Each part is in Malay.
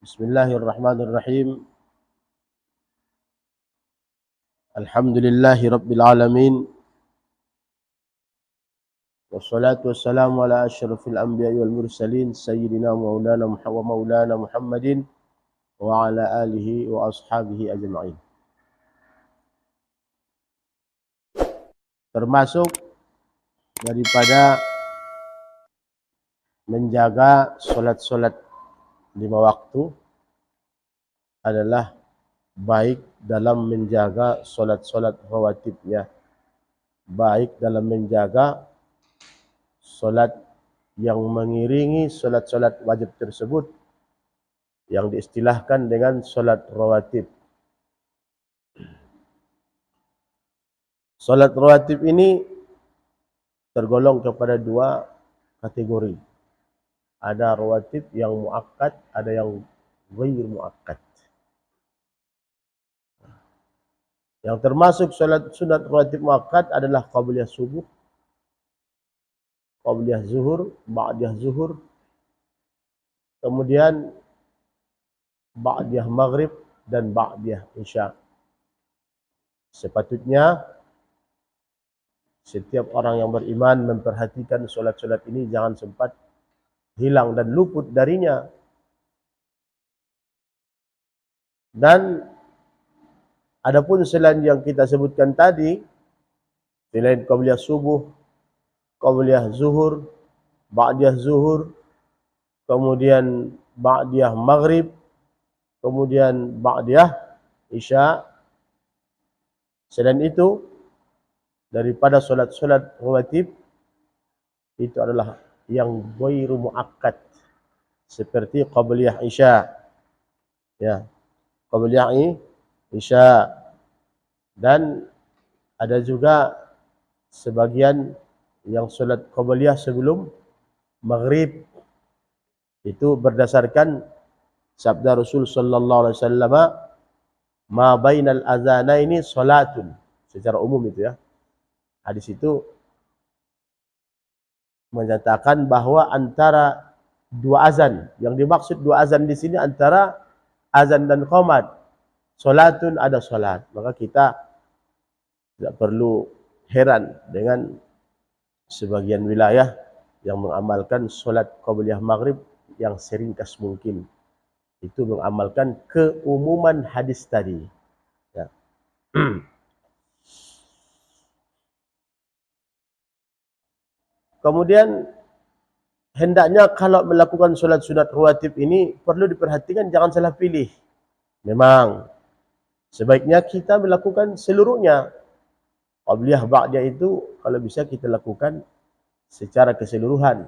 Bismillahirrahmanirrahim. Alhamdulillahi rabbil alamin. Wassalatu wassalamu ala asyrafil anbiya'i wal mursalin sayyidina maulana Muhammadin wa ala alihi wa ashabihi ajma'in. Termasuk daripada menjaga solat-solat 5 waktu adalah baik dalam menjaga solat-solat rawatibnya, baik dalam menjaga solat yang mengiringi solat-solat wajib tersebut yang diistilahkan dengan solat rawatib. Solat rawatib ini tergolong kepada 2 kategori. Ada rawatib yang muakkad, ada yang ghair muakkad. Yang termasuk solat sunat rawatib muakkad adalah qabliyah subuh, qabliyah zuhur, ba'diyah zuhur, kemudian ba'diyah maghrib dan ba'diyah isya. Sepatutnya setiap orang yang beriman memperhatikan solat-solat ini jangan sempat hilang dan luput darinya. Dan adapun selain yang kita sebutkan tadi, selain qabliyah subuh, qabliyah zuhur, ba'diyah zuhur, kemudian ba'diyah maghrib, kemudian ba'diyah isya. Selain itu, daripada solat-solat rawatib itu adalah yang ghairu muakkad, seperti qabliyah isya, ya, qabliyah isya. Dan ada juga sebagian yang solat qabliyah sebelum maghrib. Itu berdasarkan sabda Rasul sallallahu alaihi wasallam, ma bainal azanaini salatun, secara umum itu ya. Hadis itu menyatakan bahwa antara 2 azan, yang dimaksud 2 azan di sini antara azan dan qomat, salatun, ada salat. Maka kita tidak perlu heran dengan sebagian wilayah yang mengamalkan solat qabliyah maghrib yang seringkas mungkin. Itu mengamalkan keumuman hadis tadi. Ya. Kemudian hendaknya kalau melakukan solat sunat rawatib ini perlu diperhatikan, jangan salah pilih. Memang sebaiknya kita melakukan seluruhnya. Qabliyah ba'diyah itu kalau bisa kita lakukan secara keseluruhan.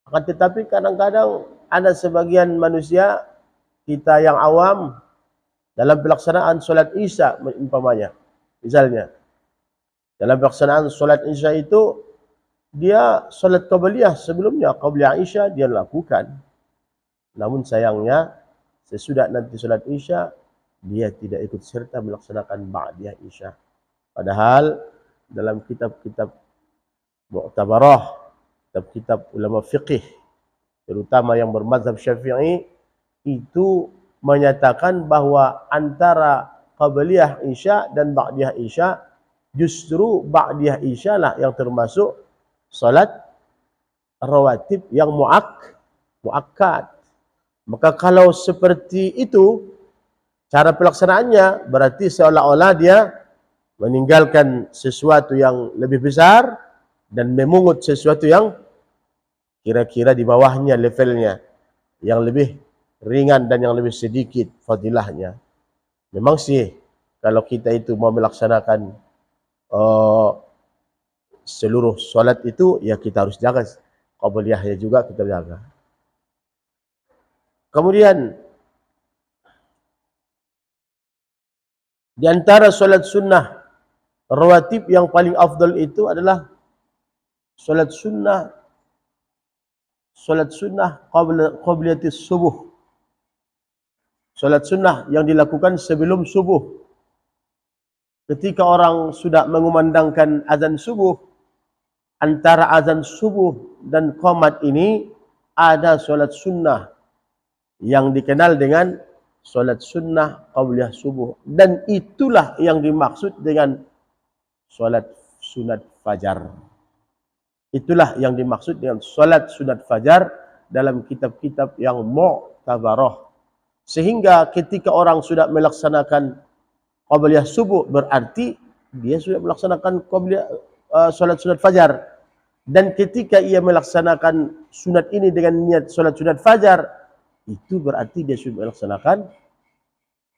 Akan tetapi kadang-kadang ada sebagian manusia kita yang awam dalam pelaksanaan solat isya umpamanya. Misalnya dalam pelaksanaan solat isya itu dia solat qabliyah sebelumnya, qabliyah isya dia lakukan. Namun sayangnya sesudah nanti solat isya dia tidak ikut serta melaksanakan ba'diyah isya. Padahal dalam kitab-kitab mu'tabarah, kitab-kitab ulama fiqih, terutama yang bermazhab Syafi'i, itu menyatakan bahwa antara qabliyah isya dan ba'diyah isya, justru ba'diyah isya lah yang termasuk salat rawatib yang muakkad. Maka kalau seperti itu cara pelaksanaannya, berarti seolah-olah dia meninggalkan sesuatu yang lebih besar dan memungut sesuatu yang kira-kira di bawahnya levelnya, yang lebih ringan dan yang lebih sedikit fadilahnya. Memang sih kalau kita itu mau melaksanakan seluruh solat itu, ya kita harus jaga qabliyahnya juga kita jaga. Kemudian di antara solat sunnah rawatib yang paling afdal itu adalah solat sunnah qabliyatis subuh. Solat sunnah yang dilakukan sebelum subuh. Ketika orang sudah mengumandangkan azan subuh, antara azan subuh dan qomat ini ada solat sunnah yang dikenal dengan solat sunnah qabliyah subuh, dan itulah yang dimaksud dengan solat sunat fajar. Itulah yang dimaksud dengan solat sunat fajar dalam kitab-kitab yang mu'tabarah. Sehingga ketika orang sudah melaksanakan qabliyah subuh, berarti dia sudah melaksanakan qabliyah solat sunat fajar. Dan ketika ia melaksanakan sunat ini dengan niat solat sunat fajar, itu berarti dia sudah melaksanakan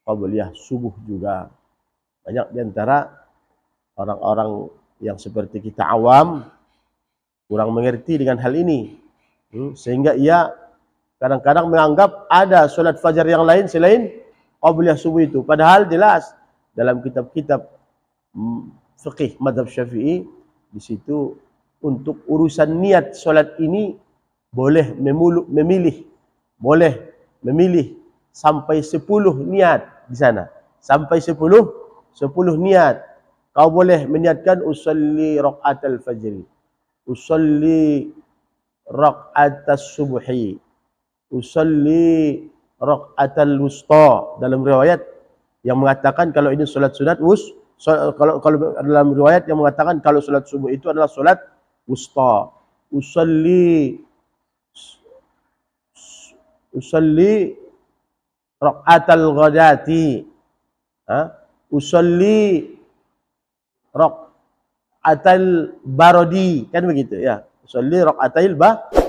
qabliyah subuh juga. Banyak di antara orang-orang yang seperti kita awam kurang mengerti dengan hal ini, sehingga ia kadang-kadang menganggap ada solat fajar yang lain selain qabliyah subuh itu. Padahal jelas dalam kitab-kitab fikih mazhab Syafi'i, di situ untuk urusan niat solat ini boleh memilih sampai 10 niat di sana. Sampai 10 niat. Kau boleh meniatkan usolli raqatal fajri, usolli raqatas subhi, usolli raqatal wusta. Dalam riwayat yang mengatakan kalau ini solat sunat kalau dalam riwayat yang mengatakan kalau solat subuh itu adalah solat wusta. Usolli raqatal ghadati, usolli raqatal barodi, kan begitu ya. Usolli raqatal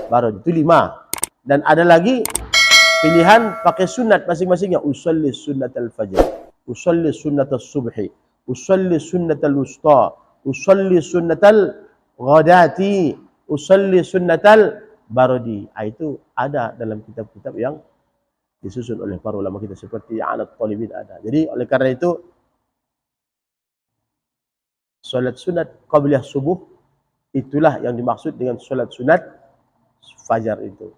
barodi, itu 5. Dan ada lagi pilihan pakai sunat masing-masingnya. Usolli sunnatal fajr, usolli sunnatas subhi, usolli sunnatal wusta, usolli sunnatal ghadati, usolli sunnatal barodi. Itu ada dalam kitab-kitab yang disusun oleh para ulama kita seperti I'anat Talibin ada. Jadi oleh karena itu solat sunat qabliyah subuh itulah yang dimaksud dengan solat sunat fajar itu.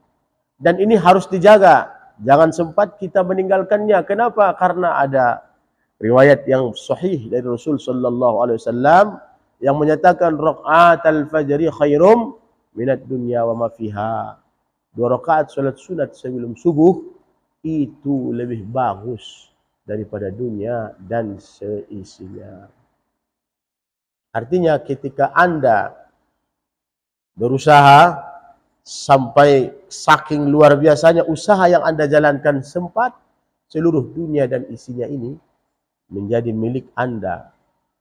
Dan ini harus dijaga, jangan sempat kita meninggalkannya. Kenapa? Karena ada riwayat yang sahih dari Rasul sallallahu alaihi wasallam yang menyatakan raqatal fajri khairum minad dunya wa ma fiha. 2 rakaat salat sunat sebelum subuh itu lebih bagus daripada dunia dan seisinya. Artinya ketika Anda berusaha sampai saking luar biasanya usaha yang Anda jalankan, sempat seluruh dunia dan isinya ini menjadi milik Anda,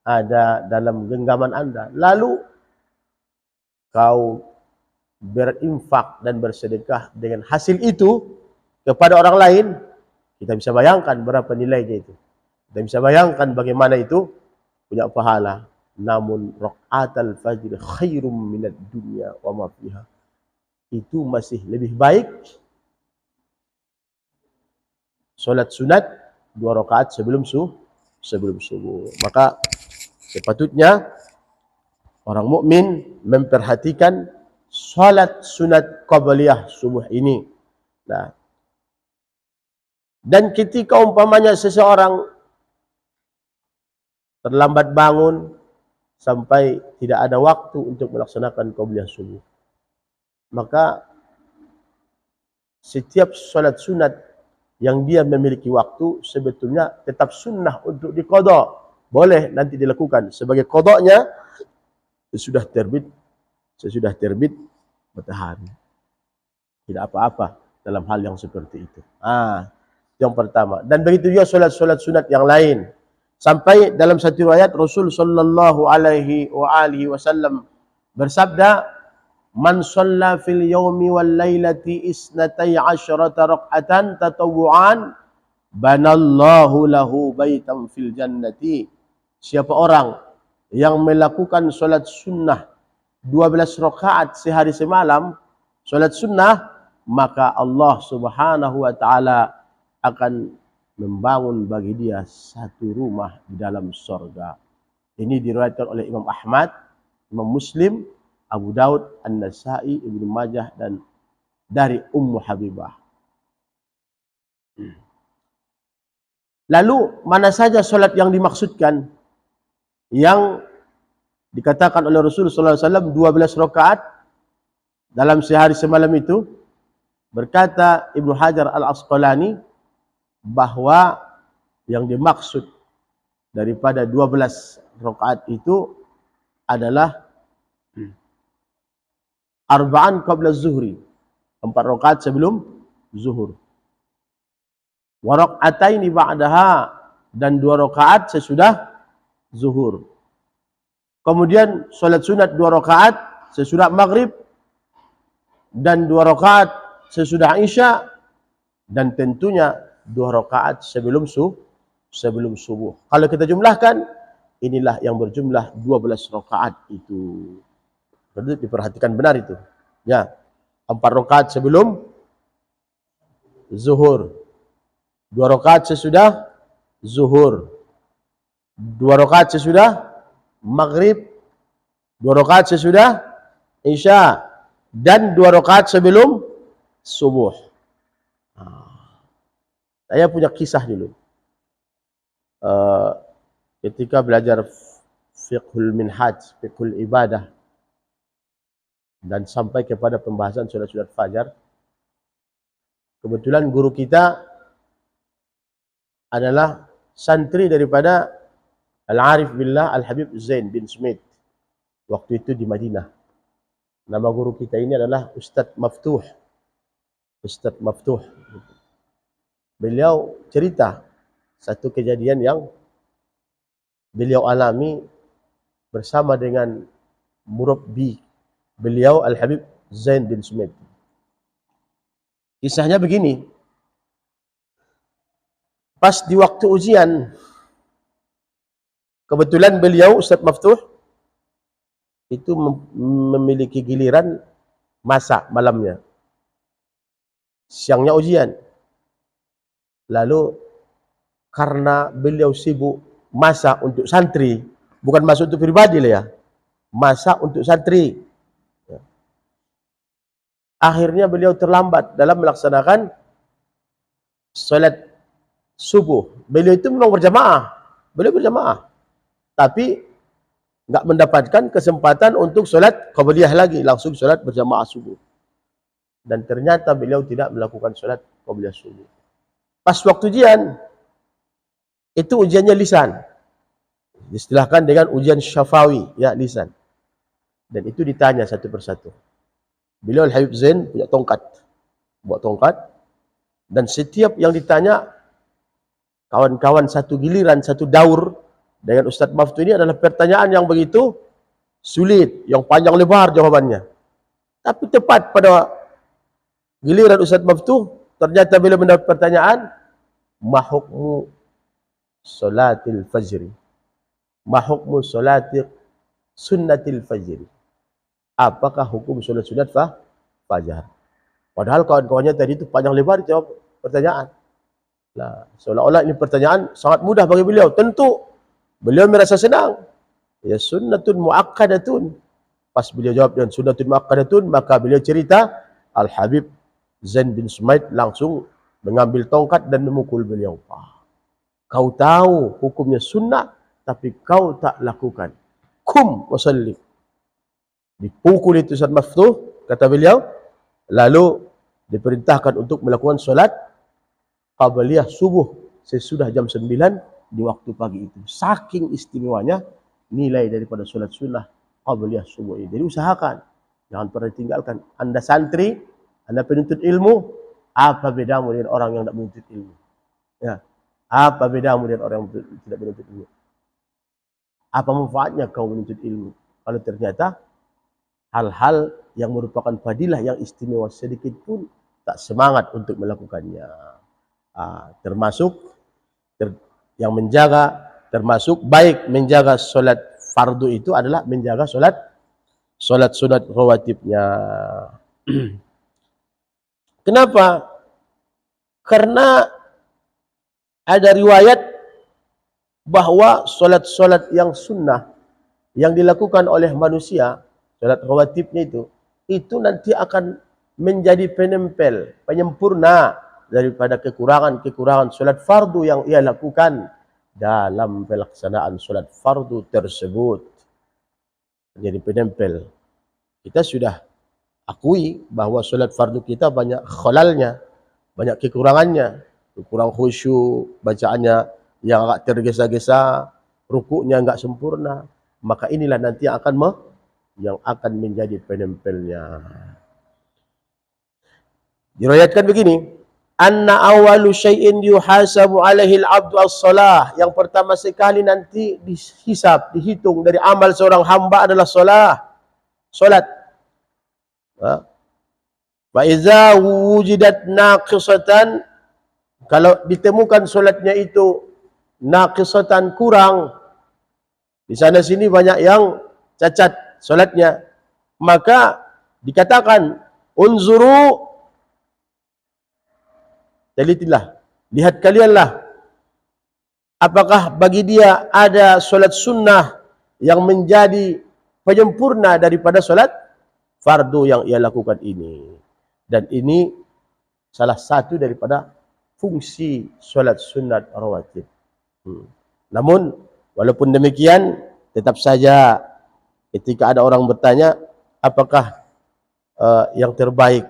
ada dalam genggaman Anda, lalu kau berinfak dan bersedekah dengan hasil itu kepada orang lain, kita bisa bayangkan berapa nilainya itu. Kita bisa bayangkan bagaimana itu punya pahala. Namun raqatal fajr khairum minad dunya wa ma fiha, itu masih lebih baik solat sunat 2 rakaat sebelum subuh. Maka sepatutnya orang mukmin memperhatikan salat sunat qabliyah subuh ini. Nah, dan ketika umpamanya seseorang terlambat bangun sampai tidak ada waktu untuk melaksanakan qabliyah subuh, maka setiap salat sunat yang dia memiliki waktu sebetulnya tetap sunnah untuk diqada. Boleh nanti dilakukan sebagai qadanya sesudah terbit matahari. Tidak apa-apa dalam hal yang seperti itu. Yang pertama. Dan begitu juga solat-solat sunat yang lain. Sampai dalam satu riwayat Rasul sallallahu alaihi wasallam bersabda, "Man shalla fil yaumi wal lailati isnatai asyrata raq'atan tatawwu'an banallahu lahu baitan fil jannati." Siapa orang yang melakukan solat sunnah 12 rakaat sehari semalam, solat sunnah, maka Allah Subhanahu wa taala akan membangun bagi dia satu rumah di dalam surga. Ini diriwayatkan oleh Imam Ahmad, Imam Muslim, Abu Daud, An-Nasa'i, Ibnu Majah, dan dari Ummu Habibah. Lalu mana saja solat yang dimaksudkan, yang dikatakan oleh Rasul sallallahu alaihi wasallam 12 rakaat dalam sehari semalam itu? Berkata Ibnu Hajar Al-Asqalani bahwa yang dimaksud daripada 12 rakaat itu adalah arba'an qabla zuhri, 4 rakaat sebelum zuhur. Wa raka'ataini ba'daha, dan 2 rakaat sesudah zuhur. Kemudian salat sunat 2 rakaat sesudah maghrib, dan 2 rakaat sesudah isya, dan tentunya 2 rakaat sebelum subuh. Kalau kita jumlahkan, inilah yang berjumlah 12 rakaat itu. Perlu diperhatikan benar itu. Ya, 4 rakaat sebelum zuhur, 2 rakaat sesudah zuhur, 2 rakaat sesudah maghrib, 2 rakaat sesudah isya, dan 2 rakaat sebelum subuh. Saya punya kisah dulu. Ketika belajar fiqhul minhaj, fiqhul ibadah, dan sampai kepada pembahasan sunat-sunat fajar, kebetulan guru kita adalah santri daripada Al-Arif Billah Al-Habib Zain bin Smith. Waktu itu di Madinah. Nama guru kita ini adalah Ustadz Maftuh. Ustadz Maftuh. Beliau cerita satu kejadian yang beliau alami bersama dengan murabbi beliau Al-Habib Zain bin Smith. Kisahnya begini. Pas di waktu ujian, kebetulan beliau Ustadz Maftuh itu memiliki giliran masak malamnya. Siangnya ujian. Lalu karena beliau sibuk masak untuk santri, bukan masak untuk pribadi lah ya, masak untuk santri. Akhirnya beliau terlambat dalam melaksanakan salat subuh. Beliau itu memang berjamaah, tapi nggak mendapatkan kesempatan untuk salat qabliyah lagi, langsung salat berjamaah subuh. Dan ternyata beliau tidak melakukan salat qabliyah subuh. Pas waktu ujian, itu ujiannya lisan. Distilahkan dengan ujian syafawi, ya lisan. Dan itu ditanya satu persatu. Beliau Al-Habib Zain punya tongkat. Buat tongkat. Dan setiap yang ditanya, kawan-kawan satu giliran, satu daur, dengan Ustadz Maftuh ini adalah pertanyaan yang begitu sulit, yang panjang lebar jawabannya. Tapi tepat pada giliran Ustadz Maftuh, ternyata beliau mendapat pertanyaan, ma hukmu salatil fajri? Ma hukmu salati sunnatil fajri? Apakah hukum salat sunat fajar? Padahal kawan-kawannya tadi itu panjang lebar jawab pertanyaan. Nah, seolah-olah ini pertanyaan sangat mudah bagi beliau. Tentu beliau merasa senang. Ya sunnatun muakkadatun. Pas beliau jawab dengan sunnatun muakkadatun, maka beliau cerita, Al-Habib Zain bin Smith langsung mengambil tongkat dan memukul beliau. Kau tahu hukumnya sunnah, tapi kau tak lakukan. Kum wasalli. Dipukul itu Ustadz Maftuh, kata beliau, lalu diperintahkan untuk melakukan solat qabliyah subuh sesudah jam 9 di waktu pagi itu. Saking istimewanya nilai daripada solat sunnah qabliyah subuh ini. Jadi usahakan, jangan pernah tinggalkan. Anda santri, Anda penuntut ilmu, apa bedamu dengan orang yang tidak menuntut ilmu? Ya, apa bedamu dengan orang yang tidak menuntut ilmu? Apa manfaatnya kau menuntut ilmu kalau ternyata hal-hal yang merupakan fadilah yang istimewa sedikit pun tak semangat untuk melakukannya? Termasuk yang menjaga, termasuk baik menjaga solat fardu itu adalah menjaga solat sunat rawatibnya. Kenapa? Karena ada riwayat bahwa solat-solat yang sunnah yang dilakukan oleh manusia, solat rawatibnya itu nanti akan menjadi penempel, penyempurna daripada kekurangan-kekurangan solat fardu yang ia lakukan dalam pelaksanaan solat fardu tersebut. Menjadi penempel. Kita sudah akui bahawa solat fardu kita banyak khalalnya, banyak kekurangannya, kurang khusyuk, bacaannya yang agak tergesa-gesa, rukuknya enggak sempurna, maka inilah nanti yang akan menjadi penempelnya. Diriwayatkan begini, anna awalu syai'in yuhasabu alaihi al-'abdu as-shalah. Yang pertama sekali nanti dihisab, dihitung dari amal seorang hamba adalah solat. Fa iza wujidat naqisatan, kalau ditemukan solatnya itu naqisatan, kurang, di sana sini banyak yang cacat solatnya, maka dikatakan unzuru, telitilah, lihat kalianlah apakah bagi dia ada solat sunnah yang menjadi penyempurna daripada solat fardu yang ia lakukan ini. Dan ini salah satu daripada fungsi solat sunat rawatib. Namun walaupun demikian, tetap saja ketika ada orang bertanya, apakah yang terbaik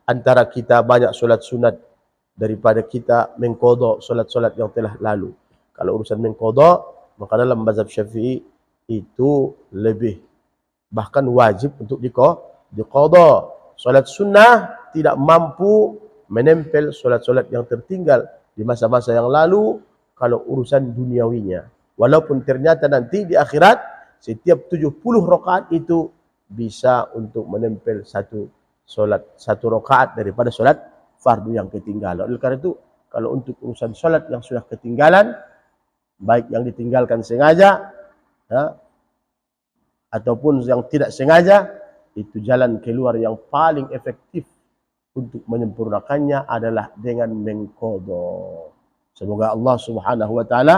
antara kita banyak solat sunat daripada kita mengqadha solat-solat yang telah lalu. Kalau urusan mengqadha, maka dalam mazhab Syafi'i itu lebih, bahkan wajib untuk diqadha. Solat sunnah tidak mampu menempel solat-solat yang tertinggal di masa-masa yang lalu kalau urusan duniawinya. Walaupun ternyata nanti di akhirat setiap 70 rakaat itu bisa untuk menempel satu rakaat daripada solat fardu yang ketinggalan. Oleh karena itu, kalau untuk urusan solat yang sudah ketinggalan, baik yang ditinggalkan sengaja ataupun yang tidak sengaja, itu jalan keluar yang paling efektif untuk menyempurnakannya adalah dengan mengqadha. Semoga Allah Subhanahu wa taala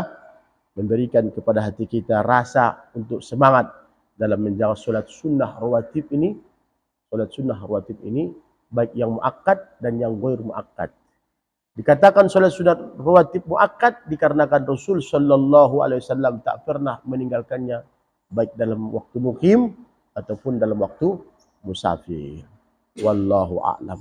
memberikan kepada hati kita rasa untuk semangat dalam menjaga solat sunnah rawatib ini. Solat sunnah rawatib ini baik yang muakkad dan yang ghair muakkad. Dikatakan solat sunnah rawatib muakkad dikarenakan Rasul sallallahu alaihi wasallam tak pernah meninggalkannya baik dalam waktu mukim ataupun dalam waktu musafir. Wallahu a'lam.